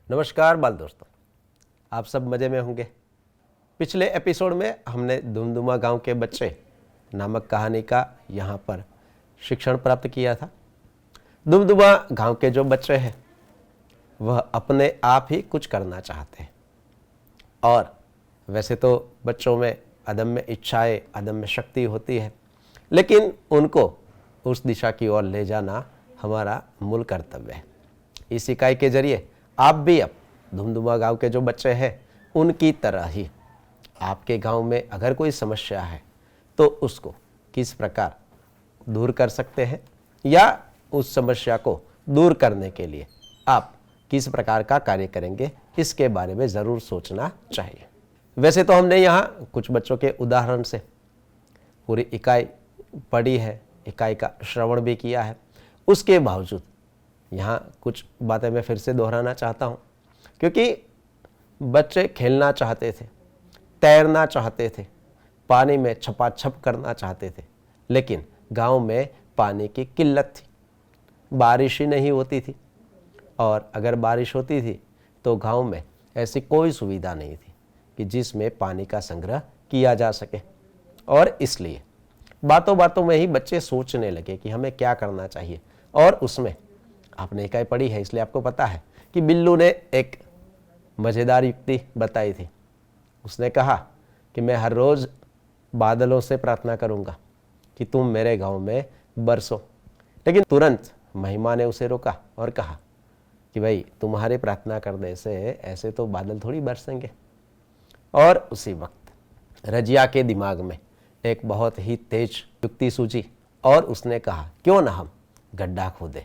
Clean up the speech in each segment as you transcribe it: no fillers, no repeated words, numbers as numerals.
नमस्कार बाल दोस्तों, आप सब मज़े में होंगे। पिछले एपिसोड में हमने दुमदुमा गांव के बच्चे नामक कहानी का यहाँ पर शिक्षण प्राप्त किया था। दुमदुमा गांव के जो बच्चे हैं वह अपने आप ही कुछ करना चाहते हैं और वैसे तो बच्चों में अदम्य इच्छाएं, अदम्य शक्ति होती है, लेकिन उनको उस दिशा की ओर ले जाना हमारा मूल कर्तव्य है। इस इकाई के जरिए आप भी अब दुमदुमा गांव के जो बच्चे हैं उनकी तरह ही आपके गांव में अगर कोई समस्या है तो उसको किस प्रकार दूर कर सकते हैं या उस समस्या को दूर करने के लिए आप किस प्रकार का कार्य करेंगे, इसके बारे में ज़रूर सोचना चाहिए। वैसे तो हमने यहाँ कुछ बच्चों के उदाहरण से पूरी इकाई पढ़ी है, इकाई का श्रवण भी किया है। उसके बावजूद यहाँ कुछ बातें मैं फिर से दोहराना चाहता हूँ, क्योंकि बच्चे खेलना चाहते थे, तैरना चाहते थे, पानी में छपाछप करना चाहते थे, लेकिन गांव में पानी की किल्लत थी, बारिश ही नहीं होती थी और अगर बारिश होती थी तो गांव में ऐसी कोई सुविधा नहीं थी कि जिसमें पानी का संग्रह किया जा सके। और इसलिए बातों बातों में ही बच्चे सोचने लगे कि हमें क्या करना चाहिए। और उसमें आपने इकाई पढ़ी है इसलिए आपको पता है कि बिल्लू ने एक मज़ेदार युक्ति बताई थी। उसने कहा कि मैं हर रोज़ बादलों से प्रार्थना करूंगा कि तुम मेरे गांव में बरसो, लेकिन तुरंत महिमा ने उसे रोका और कहा कि भाई तुम्हारी प्रार्थना करने से ऐसे तो बादल थोड़ी बरसेंगे। और उसी वक्त रजिया के दिमाग में एक बहुत ही तेज युक्ति सूझी और उसने कहा क्यों ना हम गड्ढा खोदें।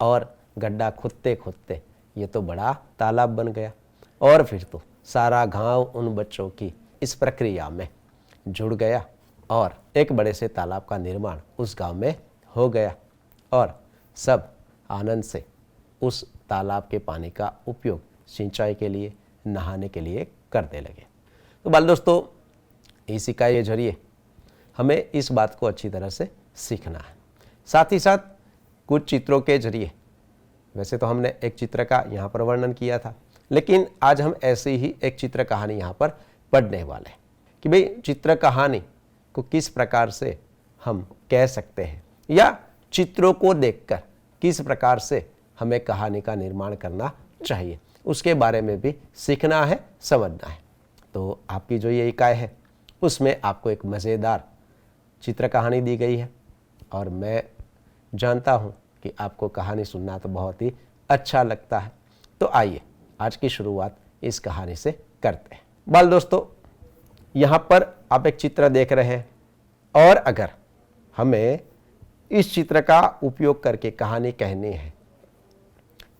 और गड्ढा खोदते खोदते ये तो बड़ा तालाब बन गया और फिर तो सारा गांव उन बच्चों की इस प्रक्रिया में जुड़ गया और एक बड़े से तालाब का निर्माण उस गांव में हो गया और सब आनंद से उस तालाब के पानी का उपयोग सिंचाई के लिए, नहाने के लिए करने लगे। तो बाल दोस्तों, इस इकाई के जरिए हमें इस बात को अच्छी तरह से सीखना है। साथ ही साथ कुछ चित्रों के जरिए, वैसे तो हमने एक चित्र का यहाँ पर वर्णन किया था, लेकिन आज हम ऐसी ही एक चित्र कहानी यहाँ पर पढ़ने वाले हैं कि भाई चित्र कहानी को किस प्रकार से हम कह सकते हैं या चित्रों को देखकर किस प्रकार से हमें कहानी का निर्माण करना चाहिए, उसके बारे में भी सीखना है, समझना है। तो आपकी जो ये इकाई है उसमें आपको एक मज़ेदार चित्र कहानी दी गई है और मैं जानता हूँ कि आपको कहानी सुनना तो बहुत ही अच्छा लगता है। तो आइए आज की शुरुआत इस कहानी से करते हैं। बाल दोस्तों, यहाँ पर आप एक चित्र देख रहे हैं और अगर हमें इस चित्र का उपयोग करके कहानी कहनी है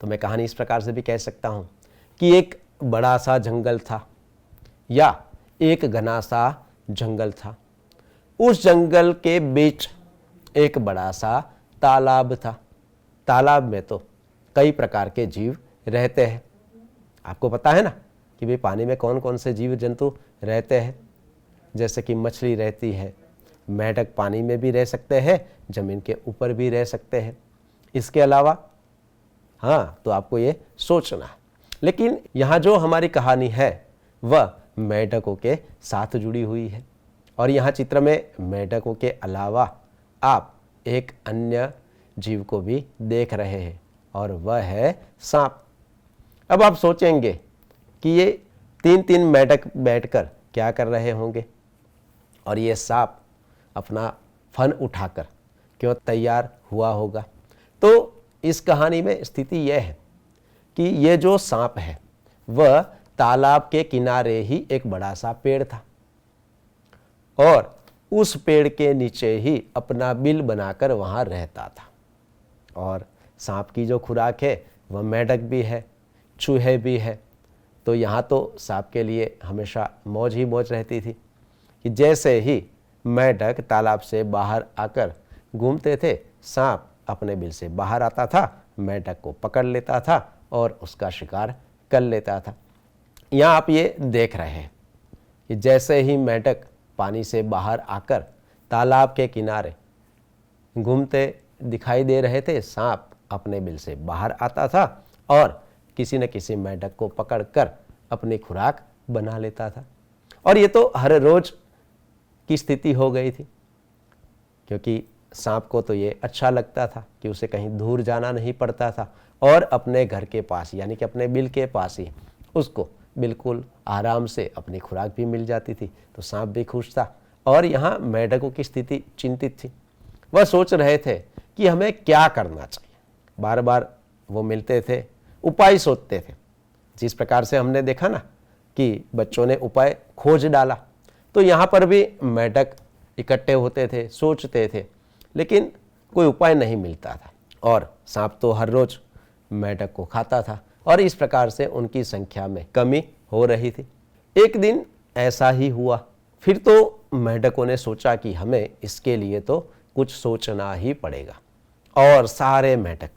तो मैं कहानी इस प्रकार से भी कह सकता हूँ कि एक बड़ा सा जंगल था या एक घना सा जंगल था। उस जंगल के बीच एक बड़ा सा तालाब था। तालाब में तो कई प्रकार के जीव रहते हैं। आपको पता है ना कि भाई पानी में कौन कौन से जीव जंतु रहते हैं, जैसे कि मछली रहती है, मेंढक पानी में भी रह सकते हैं, ज़मीन के ऊपर भी रह सकते हैं। इसके अलावा तो आपको ये सोचना है। लेकिन यहाँ जो हमारी कहानी है वह मेंढकों के साथ जुड़ी हुई है और यहाँ चित्र में मेंढकों के अलावा आप एक अन्य जीव को भी देख रहे हैं और वह है सांप। अब आप सोचेंगे कि ये तीन तीन मेंढक बैठकर क्या कर रहे होंगे और ये सांप अपना फन उठाकर क्यों तैयार हुआ होगा। तो इस कहानी में स्थिति यह है कि ये जो सांप है वह तालाब के किनारे ही एक बड़ा सा पेड़ था और उस पेड़ के नीचे ही अपना बिल बनाकर वहाँ रहता था। और सांप की जो खुराक है वह मेंढक भी है, चूहे भी है। तो यहाँ तो सांप के लिए हमेशा मौज ही मौज रहती थी कि जैसे ही मेंढक तालाब से बाहर आकर घूमते थे, सांप अपने बिल से बाहर आता था, मेंढक को पकड़ लेता था और उसका शिकार कर लेता था। यहाँ आप ये देख रहे हैं कि जैसे ही मेंढक पानी से बाहर आकर तालाब के किनारे घूमते दिखाई दे रहे थे, सांप अपने बिल से बाहर आता था और किसी न किसी मेंढक को पकड़कर अपनी खुराक बना लेता था। और ये तो हर रोज की स्थिति हो गई थी, क्योंकि सांप को तो ये अच्छा लगता था कि उसे कहीं दूर जाना नहीं पड़ता था और अपने घर के पास यानी कि अपने बिल के पास ही उसको बिल्कुल आराम से अपनी खुराक भी मिल जाती थी। तो सांप भी खुश था और यहाँ मेंढकों की स्थिति चिंतित थी। वह सोच रहे थे कि हमें क्या करना चाहिए। बार बार वो मिलते थे, उपाय सोचते थे। जिस प्रकार से हमने देखा ना कि बच्चों ने उपाय खोज डाला, तो यहाँ पर भी मेंढक इकट्ठे होते थे, सोचते थे, लेकिन कोई उपाय नहीं मिलता था। और सांप तो हर रोज मेंढक को खाता था और इस प्रकार से उनकी संख्या में कमी हो रही थी। एक दिन ऐसा ही हुआ। फिर तो मेंढकों ने सोचा कि हमें इसके लिए तो कुछ सोचना ही पड़ेगा और सारे मेंढक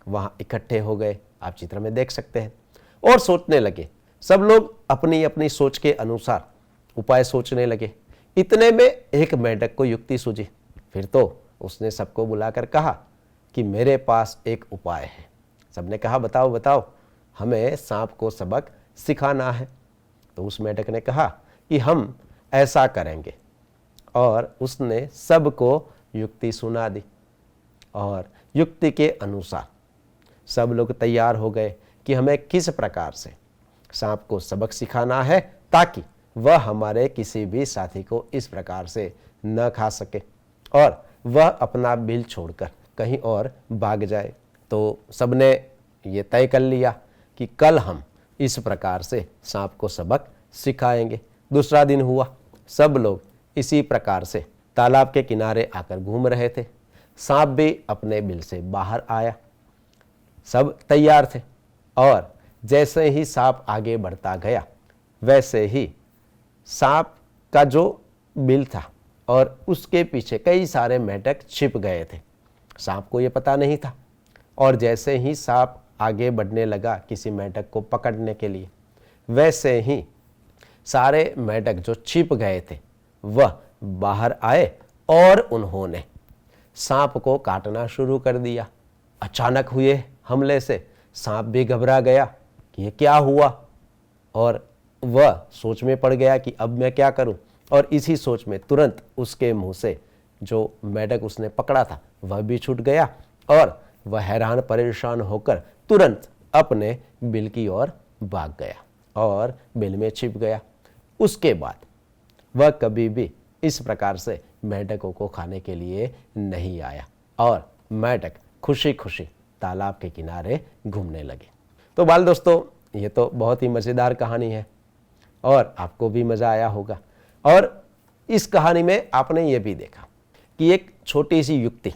वहाँ इकट्ठे हो गए, आप चित्र में देख सकते हैं, और सोचने लगे। सब लोग अपनी अपनी सोच के अनुसार उपाय सोचने लगे। इतने में एक मेंढक को युक्ति सूझी। फिर तो उसने सबको बुलाकर कहा कि मेरे पास एक उपाय है। सबने कहा बताओ बताओ, हमें सांप को सबक सिखाना है। तो उस मेंढक ने कहा कि हम ऐसा करेंगे, और उसने सबको युक्ति सुना दी और युक्ति के अनुसार सब लोग तैयार हो गए कि हमें किस प्रकार से सांप को सबक सिखाना है ताकि वह हमारे किसी भी साथी को इस प्रकार से न खा सके और वह अपना बिल छोड़कर कहीं और भाग जाए। तो सबने ये तय कर लिया कि कल हम इस प्रकार से सांप को सबक सिखाएंगे। दूसरा दिन हुआ। सब लोग इसी प्रकार से तालाब के किनारे आकर घूम रहे थे। सांप भी अपने बिल से बाहर आया। सब तैयार थे और जैसे ही सांप आगे बढ़ता गया वैसे ही सांप का जो बिल था और उसके पीछे कई सारे मेंढक छिप गए थे। सांप को ये पता नहीं था और जैसे ही सांप आगे बढ़ने लगा किसी मेंढक को पकड़ने के लिए, वैसे ही सारे मेंढक जो छिप गए थे वह बाहर आए और उन्होंने सांप को काटना शुरू कर दिया। अचानक हुए हमले से सांप भी घबरा गया कि ये क्या हुआ, और वह सोच में पड़ गया कि अब मैं क्या करूं। और इसी सोच में तुरंत उसके मुंह से जो मेंढक उसने पकड़ा था वह भी छूट गया और वह हैरान परेशान होकर तुरंत अपने बिल की ओर भाग गया और बिल में छिप गया। उसके बाद वह कभी भी इस प्रकार से मेंढकों को खाने के लिए नहीं आया और मेंढक खुशी खुशी तालाब के किनारे घूमने लगे। तो बाल दोस्तों, ये तो बहुत ही मज़ेदार कहानी है और आपको भी मज़ा आया होगा। और इस कहानी में आपने ये भी देखा कि एक छोटी सी युक्ति,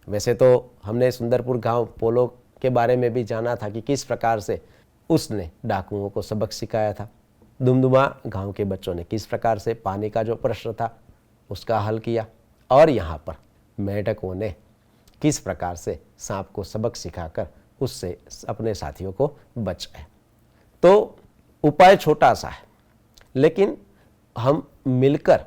वैसे तो हमने सुंदरपुर गांव पोलो के बारे में भी जाना था कि किस प्रकार से उसने डाकुओं को सबक सिखाया था। दुमदुमा गांव के बच्चों ने किस प्रकार से पानी का जो प्रश्न था उसका हल किया, और यहाँ पर मेंढकों ने किस प्रकार से सांप को सबक सिखाकर उससे अपने साथियों को बचाया। तो उपाय छोटा सा है, लेकिन हम मिलकर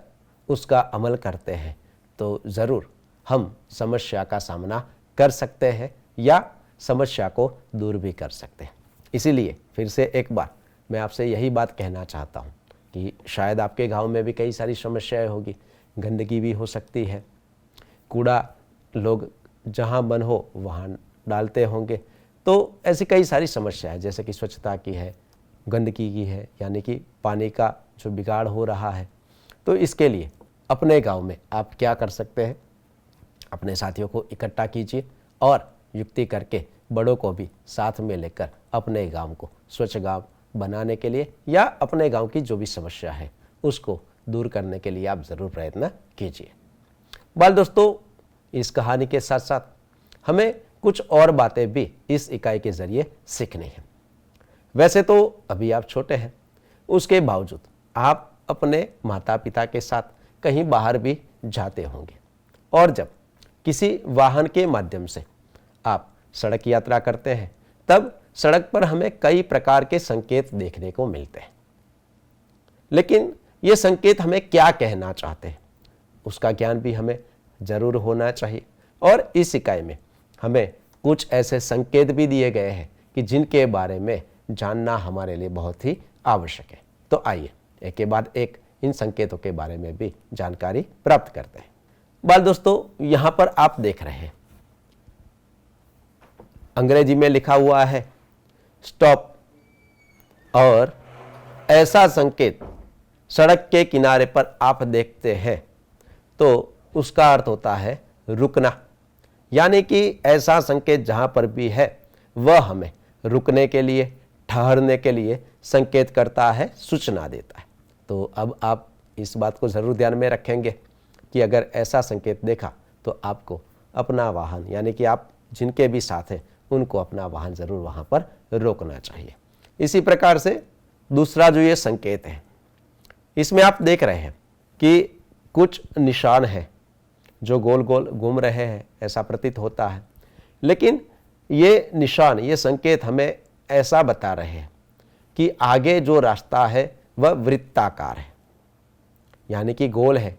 उसका अमल करते हैं तो ज़रूर हम समस्या का सामना कर सकते हैं या समस्या को दूर भी कर सकते हैं। इसीलिए फिर से एक बार मैं आपसे यही बात कहना चाहता हूँ कि शायद आपके गांव में भी कई सारी समस्याएं होगी। गंदगी भी हो सकती है, कूड़ा लोग जहाँ मन हो वहाँ डालते होंगे, तो ऐसी कई सारी समस्याएं जैसे कि स्वच्छता की है, गंदगी की है, यानी कि पानी का जो बिगाड़ हो रहा है। तो इसके लिए अपने गांव में आप क्या कर सकते हैं, अपने साथियों को इकट्ठा कीजिए और युक्ति करके बड़ों को भी साथ में लेकर अपने गांव को स्वच्छ गांव बनाने के लिए या अपने गांव की जो भी समस्या है उसको दूर करने के लिए आप ज़रूर प्रयत्न कीजिए। बाल दोस्तों, इस कहानी के साथ साथ हमें कुछ और बातें भी इस इकाई के ज़रिए सीखनी है। वैसे तो अभी आप छोटे हैं, उसके बावजूद आप अपने माता पिता के साथ कहीं बाहर भी जाते होंगे, और जब किसी वाहन के माध्यम से आप सड़क यात्रा करते हैं तब सड़क पर हमें कई प्रकार के संकेत देखने को मिलते हैं। लेकिन ये संकेत हमें क्या कहना चाहते हैं उसका ज्ञान भी हमें जरूर होना चाहिए। और इस इकाई में हमें कुछ ऐसे संकेत भी दिए गए हैं कि जिनके बारे में जानना हमारे लिए बहुत ही आवश्यक है। तो आइए एक के बाद एक इन संकेतों के बारे में भी जानकारी प्राप्त करते हैं। बाल दोस्तों, यहां पर आप देख रहे हैं अंग्रेजी में लिखा हुआ है स्टॉप, और ऐसा संकेत सड़क के किनारे पर आप देखते हैं तो उसका अर्थ होता है रुकना। यानी कि ऐसा संकेत जहां पर भी है वह हमें रुकने के लिए, ठहरने के लिए संकेत करता है, सूचना देता है। तो अब आप इस बात को ज़रूर ध्यान में रखेंगे कि अगर ऐसा संकेत देखा तो आपको अपना वाहन, यानी कि आप जिनके भी साथ हैं उनको अपना वाहन ज़रूर वहाँ पर रोकना चाहिए। इसी प्रकार से दूसरा जो ये संकेत है, इसमें आप देख रहे हैं कि कुछ निशान हैं जो गोल गोल घूम रहे हैं, ऐसा प्रतीत होता है। लेकिन ये निशान, ये संकेत हमें ऐसा बता रहे हैं कि आगे जो रास्ता है वह वृत्ताकार है, यानी कि गोल है।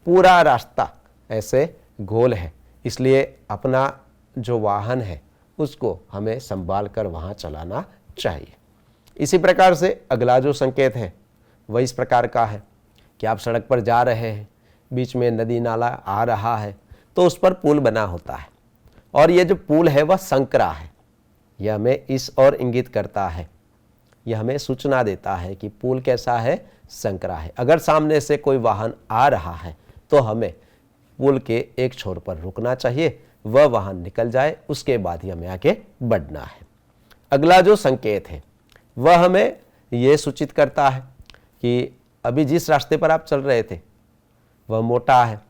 पूरा रास्ता ऐसे गोल है, इसलिए अपना जो वाहन है उसको हमें संभाल कर वहाँ चलाना चाहिए। इसी प्रकार से अगला जो संकेत है वह इस प्रकार का है कि आप सड़क पर जा रहे हैं, बीच में नदी नाला आ रहा है, तो उस पर पुल बना होता है, और ये जो पुल है वह संकरा है। यह हमें इस ओर इंगित करता है, यह हमें सूचना देता है कि पुल कैसा है, संकरा है। अगर सामने से कोई वाहन आ रहा है तो हमें पुल के एक छोर पर रुकना चाहिए, वह वाहन निकल जाए, उसके बाद ही हमें आगे बढ़ना है। अगला जो संकेत है वह हमें यह सूचित करता है कि अभी जिस रास्ते पर आप चल रहे थे वह मोटा है,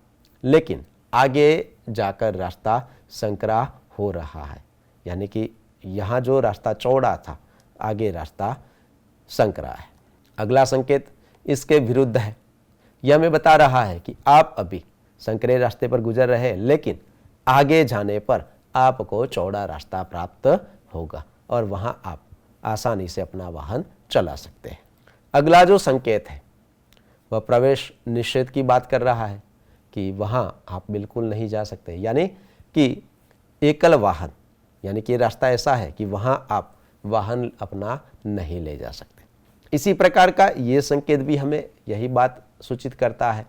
लेकिन आगे जाकर रास्ता संकरा हो रहा है, यानी कि यहाँ जो रास्ता चौड़ा था आगे रास्ता संकरा है। अगला संकेत इसके विरुद्ध है, यह हमें बता रहा है कि आप अभी संकरे रास्ते पर गुजर रहे हैं, लेकिन आगे जाने पर आपको चौड़ा रास्ता प्राप्त होगा और वहाँ आप आसानी से अपना वाहन चला सकते हैं। अगला जो संकेत है वह प्रवेश निषेध की बात कर रहा है कि वहाँ आप बिल्कुल नहीं जा सकते, यानी कि एकल वाहन, यानी कि रास्ता ऐसा है कि वहाँ आप वाहन अपना नहीं ले जा सकते। इसी प्रकार का ये संकेत भी हमें यही बात सूचित करता है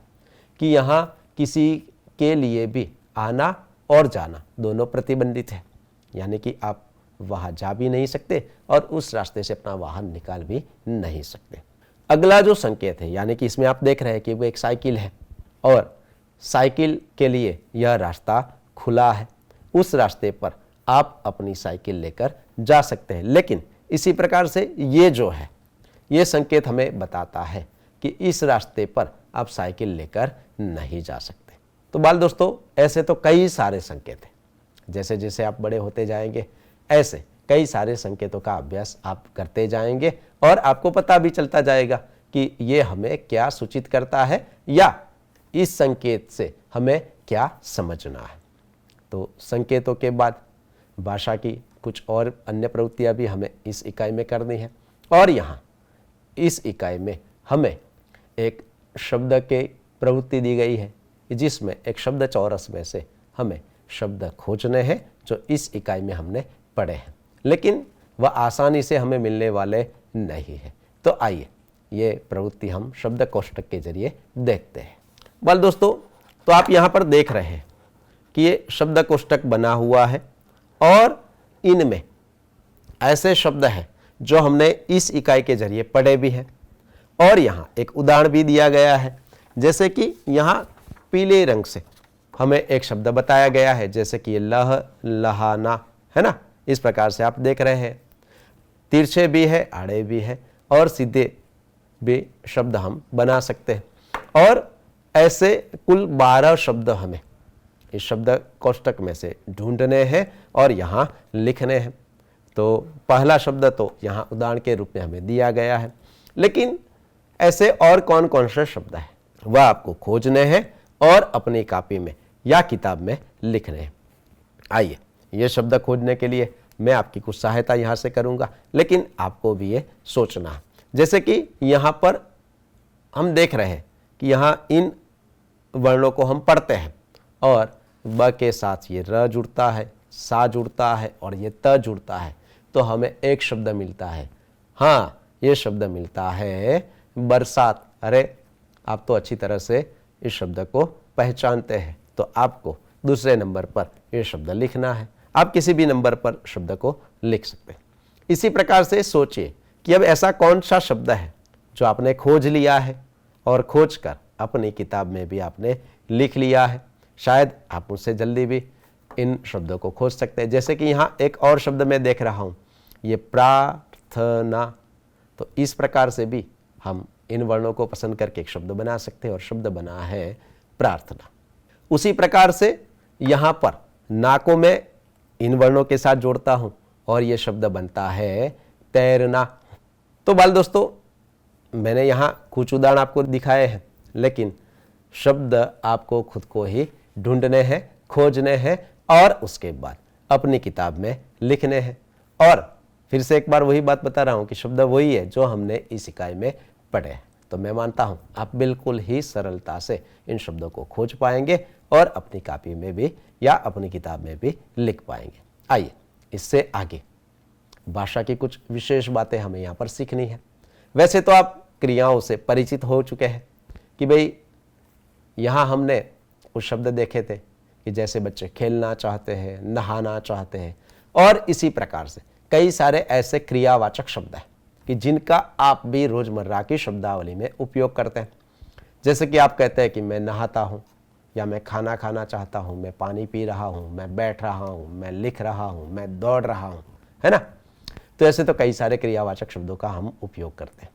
कि यहाँ किसी के लिए भी आना और जाना दोनों प्रतिबंधित है, यानी कि आप वहाँ जा भी नहीं सकते और उस रास्ते से अपना वाहन निकाल भी नहीं सकते। अगला जो संकेत है, यानी कि इसमें आप देख रहे हैं कि वो एक साइकिल है और साइकिल के लिए यह रास्ता खुला है, उस रास्ते पर आप अपनी साइकिल लेकर जा सकते हैं। लेकिन इसी प्रकार से ये जो है ये संकेत हमें बताता है कि इस रास्ते पर आप साइकिल लेकर नहीं जा सकते। तो बाल दोस्तों, ऐसे तो कई सारे संकेत हैं, जैसे जैसे आप बड़े होते जाएंगे ऐसे कई सारे संकेतों का अभ्यास आप करते जाएंगे और आपको पता भी चलता जाएगा कि ये हमें क्या सूचित करता है या इस संकेत से हमें क्या समझना है। तो संकेतों के बाद भाषा की कुछ और अन्य प्रवृत्तियां भी हमें इस इकाई में करनी है, और यहाँ इस इकाई में हमें एक शब्द के प्रवृत्ति दी गई है जिसमें एक शब्द चौरस में से हमें शब्द खोजने हैं जो इस इकाई में हमने पढ़े हैं, लेकिन वह आसानी से हमें मिलने वाले नहीं है। तो आइए ये प्रवृत्ति हम शब्द कोष्ठक के जरिए देखते हैं। बाल दोस्तों, तो आप यहाँ पर देख रहे हैं कि ये शब्द कोष्ठक बना हुआ है और इनमें ऐसे शब्द हैं जो हमने इस इकाई के जरिए पढ़े भी हैं, और यहाँ एक उदाहरण भी दिया गया है। जैसे कि यहाँ पीले रंग से हमें एक शब्द बताया गया है, जैसे कि लह, लहाना, है ना। इस प्रकार से आप देख रहे हैं, तिरछे भी है, आड़े भी है और सीधे भी शब्द हम बना सकते हैं। और ऐसे कुल 12 शब्द हमें इस शब्द कोष्ठक में से ढूंढने हैं और यहाँ लिखने हैं। तो पहला शब्द तो यहाँ उदाहरण के रूप में हमें दिया गया है, लेकिन ऐसे और कौन कौन से शब्द हैं वह आपको खोजने हैं और अपनी कॉपी में या किताब में लिखने हैं। आइए ये शब्द खोजने के लिए मैं आपकी कुछ सहायता यहाँ से करूँगा, लेकिन आपको भी ये सोचना है। जैसे कि यहाँ पर हम देख रहे हैं कि यहाँ इन वर्णों को हम पढ़ते हैं और ब के साथ ये र जुड़ता है, सा जुड़ता है और ये त जुड़ता है। तो हमें एक शब्द मिलता है। हाँ, ये शब्द मिलता है बरसात। अरे आप तो अच्छी तरह से इस शब्द को पहचानते हैं, तो आपको दूसरे नंबर पर यह शब्द लिखना है। आप किसी भी नंबर पर शब्द को लिख सकते हैं। इसी प्रकार से सोचिए कि अब ऐसा कौन सा शब्द है जो आपने खोज लिया है और खोज कर अपनी किताब में भी आपने लिख लिया है। शायद आप मुझसे जल्दी भी इन शब्दों को खोज सकते हैं। जैसे कि यहाँ एक और शब्द मैं देख रहा हूँ, ये प्रार्थना। तो इस प्रकार से भी हम इन वर्णों को पसंद करके एक शब्द बना सकते हैं और शब्द बना है प्रार्थना। उसी प्रकार से यहाँ पर ना को मैं इन वर्णों के साथ जोड़ता हूँ और ये शब्द बनता है तैरना। तो बाल दोस्तों, मैंने यहाँ कुछ उदाहरण आपको दिखाए हैं, लेकिन शब्द आपको खुद को ही ढूंढने हैं, खोजने हैं और उसके बाद अपनी किताब में लिखने हैं। और फिर से एक बार वही बात बता रहा हूँ कि शब्द वही है जो हमने इस इकाई में पढ़े हैं। तो मैं मानता हूँ आप बिल्कुल ही सरलता से इन शब्दों को खोज पाएंगे और अपनी कॉपी में भी या अपनी किताब में भी लिख पाएंगे। आइए इससे आगे भाषा की कुछ विशेष बातें हमें यहाँ पर सीखनी है। वैसे तो आप क्रियाओं से परिचित हो चुके हैं कि भाई यहाँ हमने कुछ शब्द देखे थे कि जैसे बच्चे खेलना चाहते हैं, नहाना चाहते हैं, और इसी प्रकार से कई सारे ऐसे क्रियावाचक शब्द हैं कि जिनका आप भी रोजमर्रा की शब्दावली में उपयोग करते हैं। जैसे कि आप कहते हैं कि मैं नहाता हूँ, या मैं खाना खाना चाहता हूँ, मैं पानी पी रहा हूँ, मैं बैठ रहा हूँ, मैं लिख रहा हूँ, मैं दौड़ रहा हूँ, है ना। तो ऐसे तो कई सारे क्रियावाचक शब्दों का हम उपयोग करते हैं।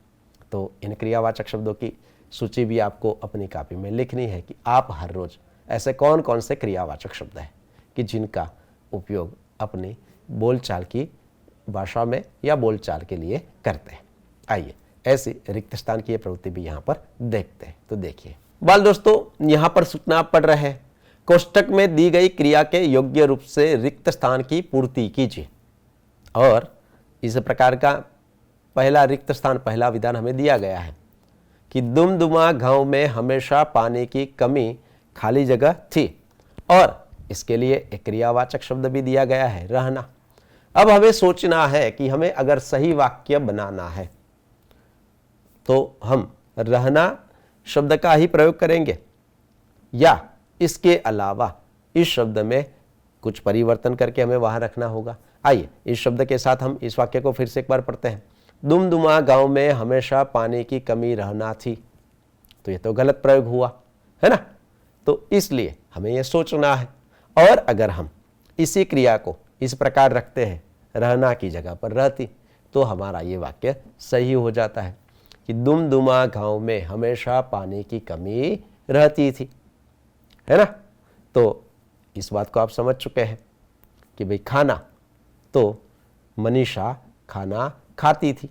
तो इन क्रियावाचक शब्दों की सूची भी आपको अपनी कॉपी में लिखनी है कि आप हर रोज ऐसे कौन कौन से क्रियावाचक शब्द हैं कि जिनका उपयोग अपनी बोलचाल की भाषा में या बोलचाल के लिए करते हैं। आइए ऐसी रिक्त स्थान की प्रवृत्ति भी यहाँ पर देखते हैं। तो देखिए बाल दोस्तों, यहाँ पर सूचना आप पढ़ रहे हैं, कोष्टक में दी गई क्रिया के योग्य रूप से रिक्त स्थान की पूर्ति कीजिए। और इस प्रकार का पहला रिक्त स्थान, पहला विधान हमें दिया गया है कि दुमदुमा गांव में हमेशा पानी की कमी, खाली जगह थी। और इसके लिए एक क्रियावाचक शब्द भी दिया गया है, रहना। अब हमें सोचना है कि हमें अगर सही वाक्य बनाना है तो हम रहना शब्द का ही प्रयोग करेंगे या इसके अलावा इस शब्द में कुछ परिवर्तन करके हमें वहां रखना होगा। आइए इस शब्द के साथ हम इस वाक्य को फिर से एक बार पढ़ते हैं। दुमदुमा गांव में हमेशा पानी की कमी रहना थी। तो ये तो गलत प्रयोग हुआ, है ना। तो इसलिए हमें यह सोचना है। और अगर हम इसी क्रिया को इस प्रकार रखते हैं, रहना की जगह पर रहती, तो हमारा ये वाक्य सही हो जाता है कि दुमदुमा गांव में हमेशा पानी की कमी रहती थी, है ना। तो इस बात को आप समझ चुके हैं कि भाई खाना, तो मनीषा खाना खाती थी।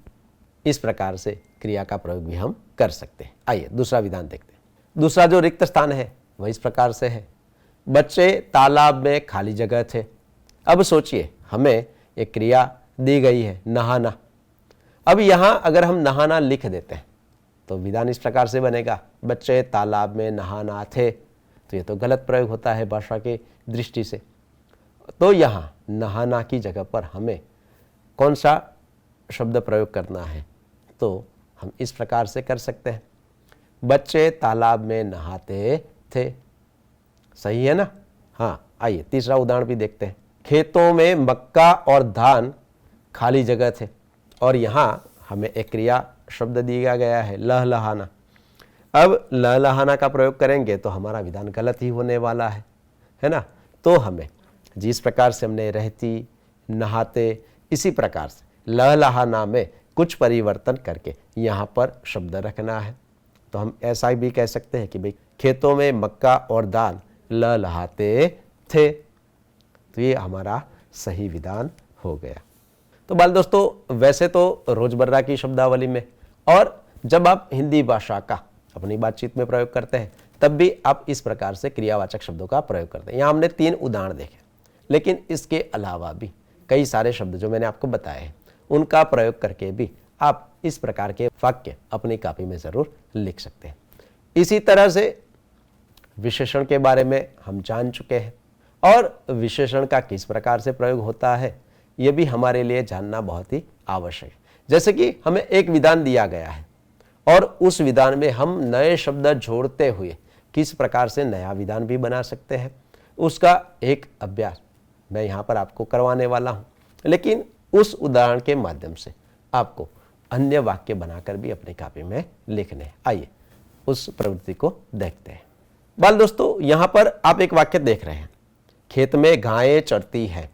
इस प्रकार से क्रिया का प्रयोग भी हम कर सकते हैं। आइए दूसरा विधान देखते हैं। दूसरा जो रिक्त स्थान है वह इस प्रकार से है, बच्चे तालाब में खाली जगह थे। अब सोचिए हमें एक क्रिया दी गई है, नहाना। अब यहां अगर हम नहाना लिख देते हैं तो विधान इस प्रकार से बनेगा, बच्चे तालाब में नहाना थे। तो ये तो गलत प्रयोग होता है भाषा के दृष्टि से। तो यहां नहाना की जगह पर हमें कौन सा शब्द प्रयोग करना है, तो हम इस प्रकार से कर सकते हैं, बच्चे तालाब में नहाते थे। सही है ना। हाँ, आइए तीसरा उदाहरण भी देखते हैं। खेतों में मक्का और धान, खाली जगह थे। और यहां हमें एक क्रिया शब्द दिया गया है, लहलहाना। अब लहलहाना का प्रयोग करेंगे तो हमारा विधान गलत ही होने वाला है ना। तो हमें जिस प्रकार से हमने रहती, नहाते, इसी प्रकार से लहलहाना में कुछ परिवर्तन करके यहाँ पर शब्द रखना है। तो हम ऐसा भी कह सकते हैं कि भाई खेतों में मक्का और दाल लहलहाते थे। तो ये हमारा सही विधान हो गया। तो बाल दोस्तों, वैसे तो रोजमर्रा की शब्दावली में और जब आप हिंदी भाषा का अपनी बातचीत में प्रयोग करते हैं तब भी आप इस प्रकार से क्रियावाचक शब्दों का प्रयोग करते हैं। यहाँ हमने 3 उदाहरण देखे, लेकिन इसके अलावा भी कई सारे शब्द जो मैंने आपको बताए हैं उनका प्रयोग करके भी आप इस प्रकार के वाक्य अपनी कॉपी में जरूर लिख सकते हैं। इसी तरह से विशेषण के बारे में हम जान चुके हैं और विशेषण का किस प्रकार से प्रयोग होता है ये भी हमारे लिए जानना बहुत ही आवश्यक है। जैसे कि हमें एक विधान दिया गया है और उस विधान में हम नए शब्द जोड़ते हुए किस प्रकार से नया विधान भी बना सकते हैं, उसका एक अभ्यास मैं यहाँ पर आपको करवाने वाला हूँ। लेकिन उस उदाहरण के माध्यम से आपको अन्य वाक्य बनाकर भी अपनी कॉपी में लिखने हैं। आइए उस प्रवृत्ति को देखते हैं। बाल दोस्तों, यहाँ पर आप एक वाक्य देख रहे हैं, खेत में गायें चरती है।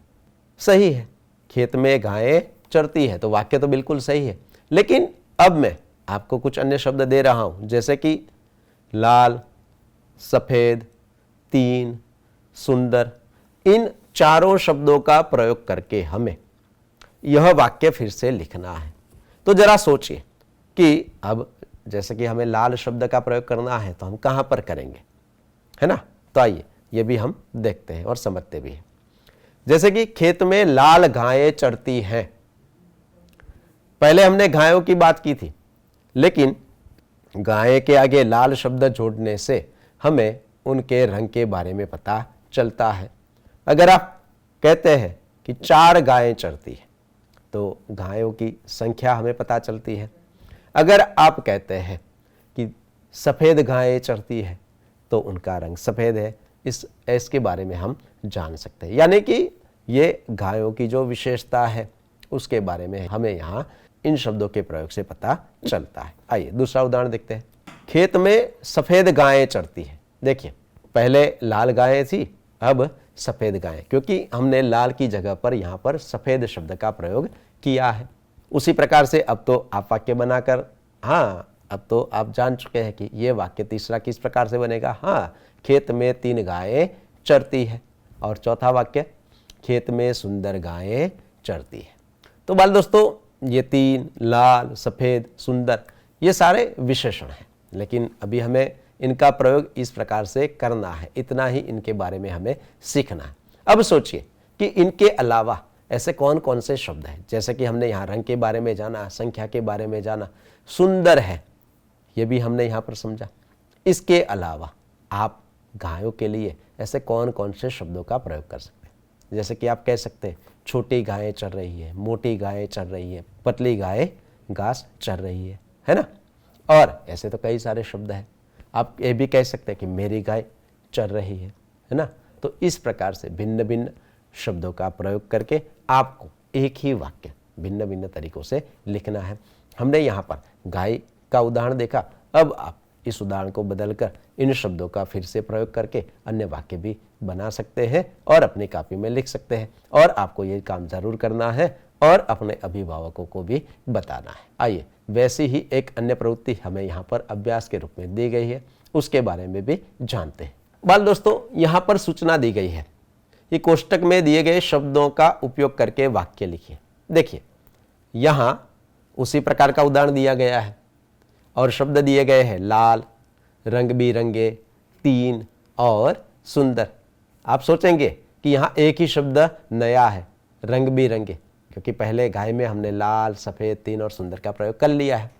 सही है, खेत में गायें चरती है, तो वाक्य तो बिल्कुल सही है। लेकिन अब मैं आपको कुछ अन्य शब्द दे रहा हूं, जैसे कि लाल, सफेद, तीन, सुंदर। इन चारों शब्दों का प्रयोग करके हमें यह वाक्य फिर से लिखना है। तो जरा सोचिए कि अब जैसे कि हमें लाल शब्द का प्रयोग करना है तो हम कहां पर करेंगे, है ना। तो आइए ये भी हम देखते हैं और समझते भी हैं। जैसे कि खेत में लाल गायें चरती हैं। पहले हमने गायों की बात की थी, लेकिन गाय के आगे लाल शब्द जोड़ने से हमें उनके रंग के बारे में पता चलता है। अगर आप कहते हैं कि 4 गायें चरती है तो गायों की संख्या हमें पता चलती है। अगर आप कहते हैं कि सफ़ेद गायें चरती है तो उनका रंग सफ़ेद है, इसके बारे में हम जान सकते हैं। यानी कि ये गायों की जो विशेषता है उसके बारे में हमें यहाँ इन शब्दों के प्रयोग से पता चलता है। आइए दूसरा उदाहरण देखते हैं। खेत में सफ़ेद गायें चरती है। देखिए, पहले लाल गायें थी, अब सफ़ेद गायें, क्योंकि हमने लाल की जगह पर यहाँ पर सफ़ेद शब्द का प्रयोग किया है। उसी प्रकार से अब तो आप वाक्य बनाकर, हाँ, अब तो आप जान चुके हैं कि ये वाक्य तीसरा किस प्रकार से बनेगा। हाँ, खेत में 3 गायें चरती है। और चौथा वाक्य, खेत में सुंदर गायें चरती है। तो बाल दोस्तों, ये 3, लाल, सफ़ेद, सुंदर, ये सारे विशेषण हैं, लेकिन अभी हमें इनका प्रयोग इस प्रकार से करना है, इतना ही इनके बारे में हमें सीखना है। अब सोचिए कि इनके अलावा ऐसे कौन कौन से शब्द हैं। जैसे कि हमने यहाँ रंग के बारे में जाना, संख्या के बारे में जाना, सुंदर है, ये भी हमने यहाँ पर समझा। इसके अलावा आप गायों के लिए ऐसे कौन कौन से शब्दों का प्रयोग कर सकते हैं। जैसे कि आप कह सकते हैं छोटी गायें चर रही है, मोटी गायें चर रही है, पतली गाय घास चर रही है ना। और ऐसे तो कई सारे शब्द हैं। आप ये भी कह सकते हैं कि मेरी गाय चर रही है ना। तो इस प्रकार से भिन्न भिन्न शब्दों का प्रयोग करके आपको एक ही वाक्य भिन्न भिन्न तरीकों से लिखना है। हमने यहाँ पर गाय का उदाहरण देखा, अब आप इस उदाहरण को बदलकर इन शब्दों का फिर से प्रयोग करके अन्य वाक्य भी बना सकते हैं और अपनी कॉपी में लिख सकते हैं। और आपको ये काम जरूर करना है और अपने अभिभावकों को भी बताना है। आइए वैसी ही एक अन्य प्रवृत्ति हमें यहाँ पर अभ्यास के रूप में दी गई है, उसके बारे में भी जानते हैं। बाल दोस्तों, यहाँ पर सूचना दी गई है कि कोष्टक में दिए गए शब्दों का उपयोग करके वाक्य लिखिए। देखिए, यहाँ उसी प्रकार का उदाहरण दिया गया है और शब्द दिए गए हैं लाल, रंग बिरंगे, 3 और सुंदर। आप सोचेंगे कि यहाँ एक ही शब्द नया है, रंग बिरंगे, क्योंकि पहले गाय में हमने लाल, सफ़ेद, 3 और सुंदर का प्रयोग कर लिया है।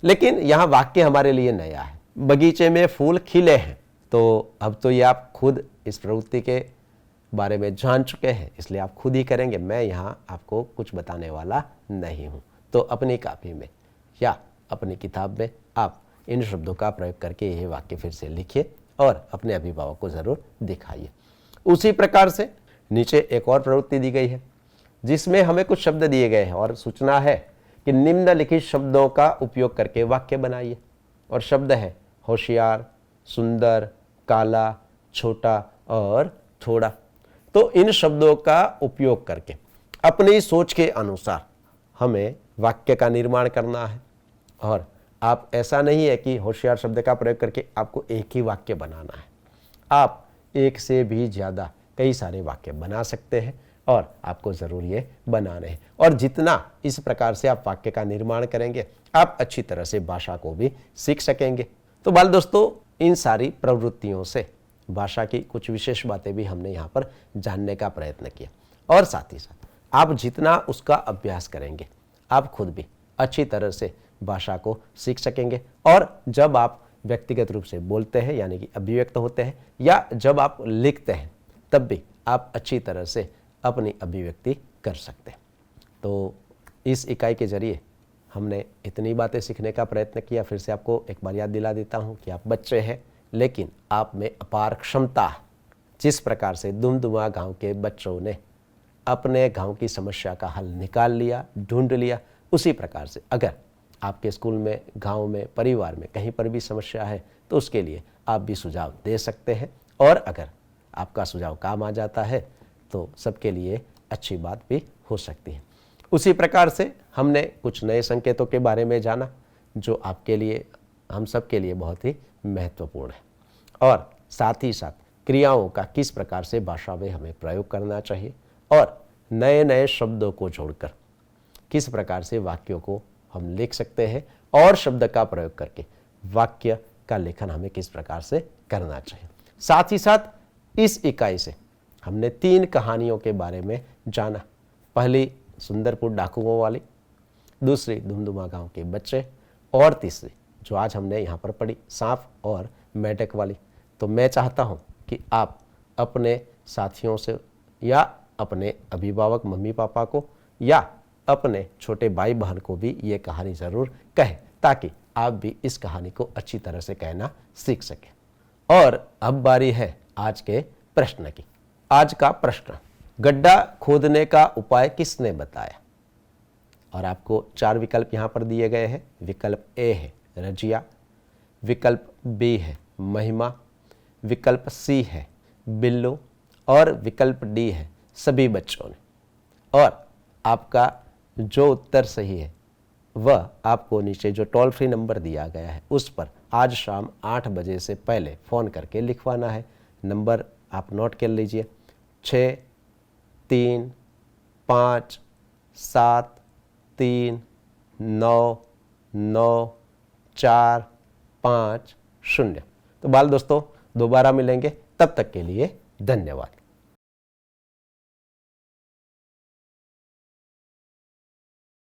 लेकिन यहाँ वाक्य हमारे लिए नया है। बगीचे में फूल खिले हैं, तो अब तो ये आप खुद इस प्रवृत्ति के बारे में जान चुके हैं, इसलिए आप खुद ही करेंगे। मैं यहाँ आपको कुछ बताने वाला नहीं हूँ। तो अपनी कॉपी में या अपनी किताब में आप इन शब्दों का प्रयोग करके यह वाक्य फिर से लिखिए और अपने अभिभावक को ज़रूर दिखाइए। उसी प्रकार से नीचे एक और प्रवृत्ति दी गई है जिसमें हमें कुछ शब्द दिए गए हैं और सूचना है कि निम्नलिखित शब्दों का उपयोग करके वाक्य बनाइए। और शब्द है होशियार, सुंदर, काला, छोटा और थोड़ा। तो इन शब्दों का उपयोग करके अपनी सोच के अनुसार हमें वाक्य का निर्माण करना है। और आप ऐसा नहीं है कि होशियार शब्द का प्रयोग करके आपको एक ही वाक्य बनाना है, आप एक से भी ज़्यादा कई सारे वाक्य बना सकते हैं और आपको ज़रूर ये बनाने हैं। और जितना इस प्रकार से आप वाक्य का निर्माण करेंगे, आप अच्छी तरह से भाषा को भी सीख सकेंगे। तो बाल दोस्तों, इन सारी प्रवृत्तियों से भाषा की कुछ विशेष बातें भी हमने यहाँ पर जानने का प्रयत्न किया और साथ ही साथ आप जितना उसका अभ्यास करेंगे, आप खुद भी अच्छी तरह से भाषा को सीख सकेंगे। और जब आप व्यक्तिगत रूप से बोलते हैं यानी कि अभिव्यक्त होते हैं या जब आप लिखते हैं, तब भी आप अच्छी तरह से अपनी अभिव्यक्ति कर सकते हैं। तो इस इकाई के जरिए हमने इतनी बातें सीखने का प्रयत्न किया। फिर से आपको एक बार याद दिला देता हूँ कि आप बच्चे हैं, लेकिन आप में अपार क्षमता है। जिस प्रकार से दुमदुमा गांव के बच्चों ने अपने गांव की समस्या का हल निकाल लिया, ढूंढ लिया, उसी प्रकार से अगर आपके स्कूल में, गांव में, परिवार में कहीं पर भी समस्या है तो उसके लिए आप भी सुझाव दे सकते हैं। और अगर आपका सुझाव काम आ जाता है तो सबके लिए अच्छी बात भी हो सकती है। उसी प्रकार से हमने कुछ नए संकेतों के बारे में जाना जो आपके लिए, हम सब के लिए बहुत ही महत्वपूर्ण है। और साथ ही साथ क्रियाओं का किस प्रकार से भाषा में हमें प्रयोग करना चाहिए और नए नए शब्दों को जोड़कर किस प्रकार से वाक्यों को हम लिख सकते हैं और शब्द का प्रयोग करके वाक्य का लेखन हमें किस प्रकार से करना चाहिए। साथ ही साथ इस इकाई से हमने 3 कहानियों के बारे में जाना। पहली सुंदरपुर डाकुओं वाली, दूसरी दुमदुमा गांव के बच्चे, और तीसरी जो आज हमने यहाँ पर पढ़ी सांप और मेढक वाली। तो मैं चाहता हूँ कि आप अपने साथियों से या अपने अभिभावक मम्मी पापा को या अपने छोटे भाई बहन को भी ये कहानी ज़रूर कहें ताकि आप भी इस कहानी को अच्छी तरह से कहना सीख सकें। और अब बारी है आज के प्रश्न की। आज का प्रश्न, गड्ढा खोदने का उपाय किसने बताया? और आपको 4 विकल्प यहाँ पर दिए गए हैं। विकल्प ए है रजिया, विकल्प बी है महिमा, विकल्प सी है बिल्लू और विकल्प डी है सभी बच्चों ने। और आपका जो उत्तर सही है वह आपको नीचे जो टोल फ्री नंबर दिया गया है उस पर आज शाम 8 बजे से पहले फ़ोन करके लिखवाना है। नंबर आप नोट कर लीजिए 6 3 5 7 3 9 9 4 5 0। तो बाल दोस्तों दोबारा मिलेंगे, तब तक के लिए धन्यवाद।